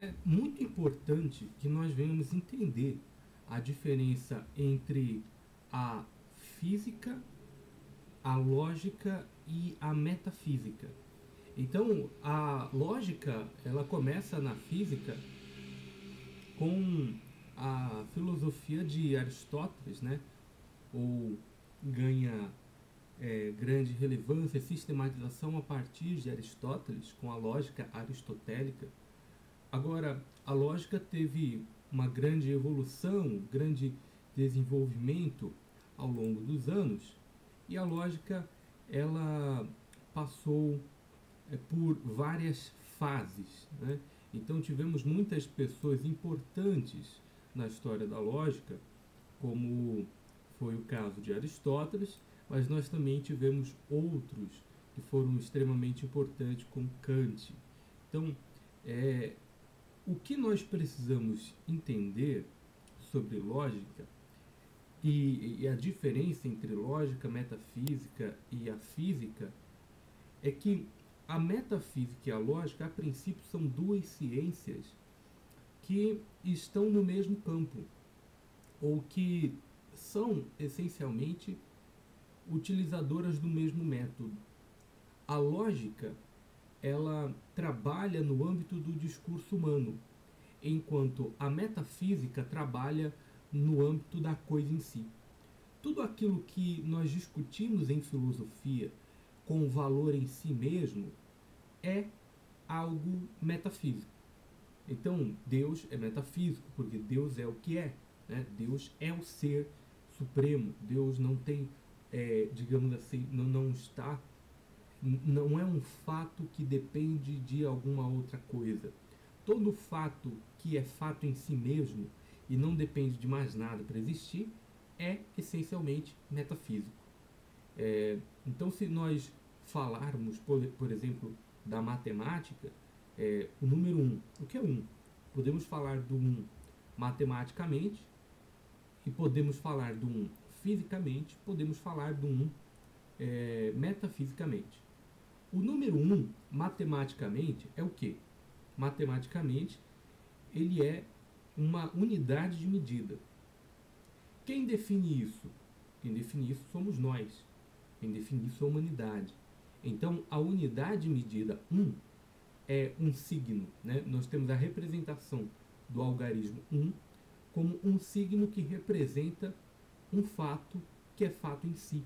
É muito importante que nós venhamos entender a diferença entre a física, a lógica e a metafísica. Então, a lógica, ela começa na física com a filosofia de Aristóteles, né? Ou ganha grande relevância e sistematização a partir de Aristóteles, com a lógica aristotélica. Agora, a lógica teve uma grande evolução, grande desenvolvimento ao longo dos anos, e a lógica ela passou por várias fases, né? Então tivemos muitas pessoas importantes na história da lógica, como foi o caso de Aristóteles, mas nós também tivemos outros que foram extremamente importantes, como Kant. Então, é, o que nós precisamos entender sobre lógica e a diferença entre lógica, metafísica e a física é que a metafísica e a lógica, a princípio, são duas ciências que estão no mesmo campo, ou que são essencialmente utilizadoras do mesmo método. A lógica, ela trabalha no âmbito do discurso humano, enquanto a metafísica trabalha no âmbito da coisa em si. Tudo aquilo que nós discutimos em filosofia com valor em si mesmo é algo metafísico. Então, Deus é metafísico, porque Deus é o que é, né? Deus é o ser supremo. Deus não tem, digamos assim, não está, não é um fato que depende de alguma outra coisa. Todo fato que é fato em si mesmo e não depende de mais nada para existir é essencialmente metafísico. Então, se nós falarmos, por exemplo, da matemática, o número 1, o que é 1? Podemos falar do 1 matematicamente e podemos falar do 1 fisicamente, podemos falar do 1 metafisicamente. O número 1, matematicamente, é o que? Matematicamente, ele é uma unidade de medida. Quem define isso? Quem define isso somos nós. Quem define isso é a humanidade. Então, a unidade medida 1 é um signo, né? Nós temos a representação do algarismo 1 como um signo que representa um fato que é fato em si.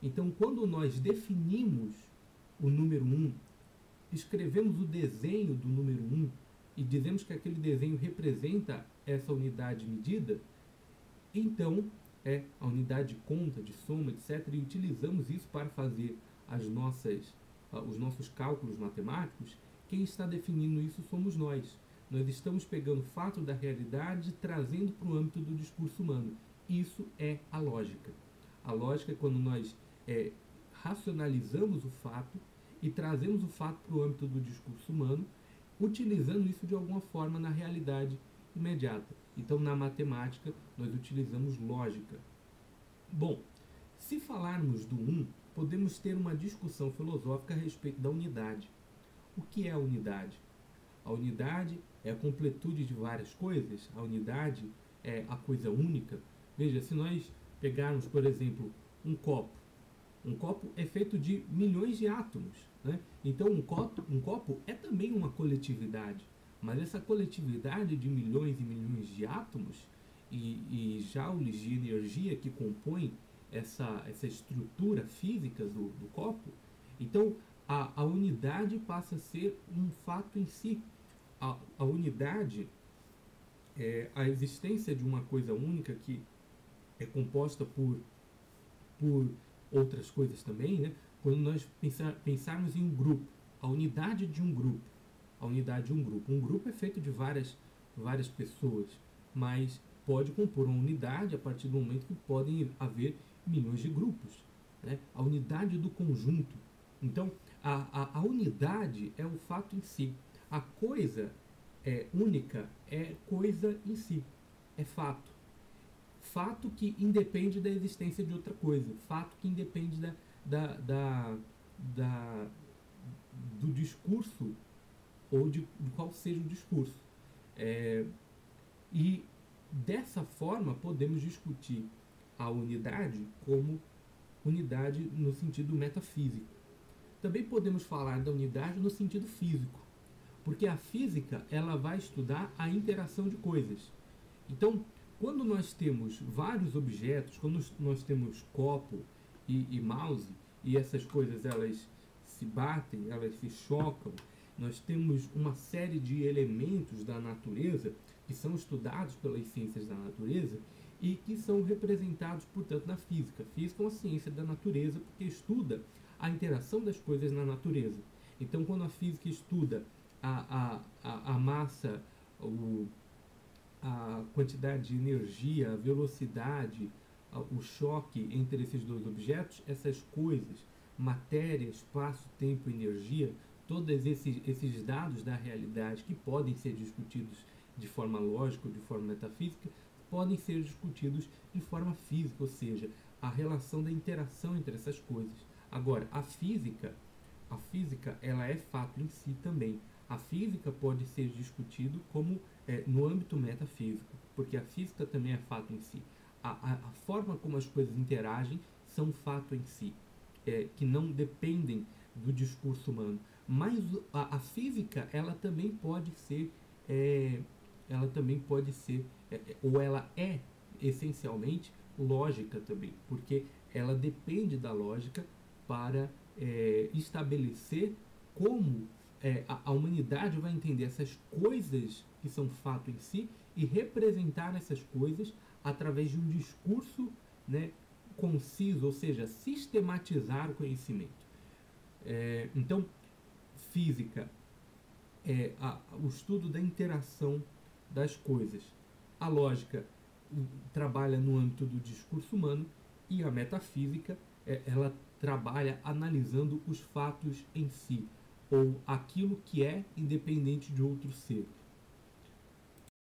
Então, quando nós definimos o número 1, escrevemos o desenho do número 1 e dizemos que aquele desenho representa essa unidade medida, então a unidade de conta, de soma, etc. E utilizamos isso para fazer os nossos cálculos matemáticos. Quem está definindo isso somos nós. Nós estamos pegando o fato da realidade e trazendo para o âmbito do discurso humano. Isso é a lógica. A lógica é quando nós racionalizamos o fato e trazemos o fato para o âmbito do discurso humano, utilizando isso de alguma forma na realidade imediata. Então, na matemática, nós utilizamos lógica. Bom, se falarmos do 1, podemos ter uma discussão filosófica a respeito da unidade. O que é a unidade? A unidade é a completude de várias coisas. A unidade é a coisa única. Veja, se nós pegarmos, por exemplo, um copo é feito de milhões de átomos, né? Então um copo é também uma coletividade, mas essa coletividade de milhões e milhões de átomos e joules de energia que compõem essa estrutura física do copo, então a unidade passa a ser um fato em si. A unidade é a existência de uma coisa única que é composta por outras coisas também, né? Quando nós pensarmos em um grupo, a unidade de um grupo, um grupo é feito de várias pessoas, mas pode compor uma unidade a partir do momento que podem haver milhões de grupos, né? A unidade do conjunto. Então, a unidade é o fato em si. A coisa única é coisa em si, é fato. Fato que independe da existência de outra coisa, fato que independe do discurso ou de qual seja o discurso. E dessa forma podemos discutir a unidade como unidade no sentido metafísico. Também podemos falar da unidade no sentido físico, porque a física ela vai estudar a interação de coisas. Então, quando nós temos vários objetos, quando nós temos copo e mouse, e essas coisas elas se batem, elas se chocam, nós temos uma série de elementos da natureza que são estudados pelas ciências da natureza e que são representados, portanto, na física. A física é uma ciência da natureza porque estuda a interação das coisas na natureza. Então, quando a física estuda a massa, a quantidade de energia, a velocidade, o choque entre esses dois objetos, essas coisas, matéria, espaço, tempo, energia, todos esses dados da realidade que podem ser discutidos de forma lógica ou de forma metafísica, podem ser discutidos de forma física, ou seja, a relação da interação entre essas coisas. Agora, a física ela é fato em si também. A física pode ser discutido como no âmbito metafísico, porque a física também é fato em si. A forma como as coisas interagem são fato em si, que não dependem do discurso humano. Mas a física ela também pode ser, ou ela é essencialmente lógica também, porque ela depende da lógica para estabelecer como a humanidade vai entender essas coisas que são fato em si e representar essas coisas através de um discurso, né, conciso, ou seja, sistematizar o conhecimento. Então, física é o estudo da interação das coisas. A lógica trabalha no âmbito do discurso humano e a metafísica ela trabalha analisando os fatos em si, ou aquilo que é independente de outro ser.